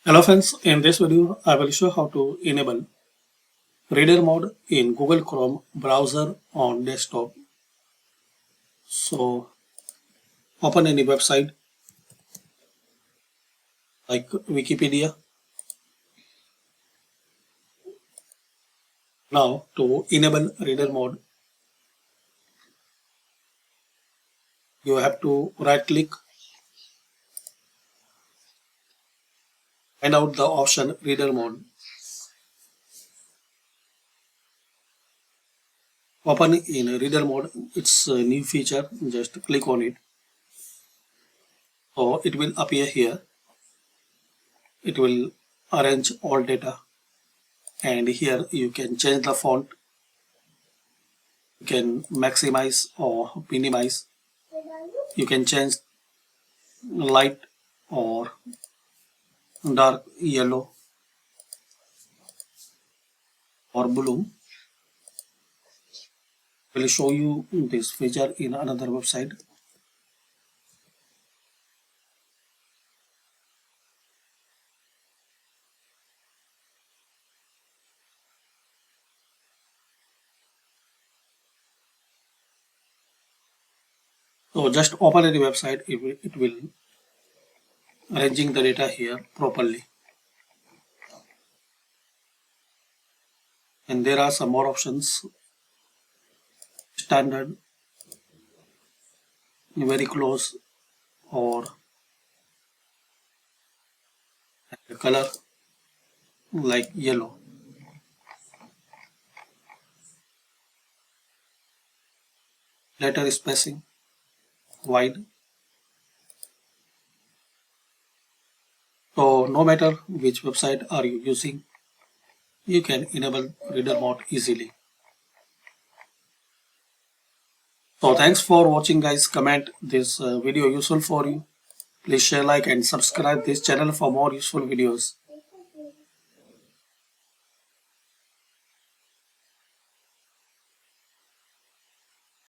Hello friends, in this video I will show how to enable reader mode in Google Chrome browser on desktop. So open any website like Wikipedia. Now to enable reader mode you have to right click, find out the option reader mode. Open in reader mode, it's a new feature, just click on it. So it will appear here. It will arrange all data and here you can change the font, you can maximize or minimize, you can change light or dark yellow or blue. Will show you this feature in another website. So just open any website, it will arranging the data here properly. And there are some more options: standard, very close, or color like yellow. Letter spacing, wide. So no matter which website are you using, you can enable reader mode easily. So thanks for watching guys. Comment this video useful for you. Please share, like and subscribe this channel for more useful videos.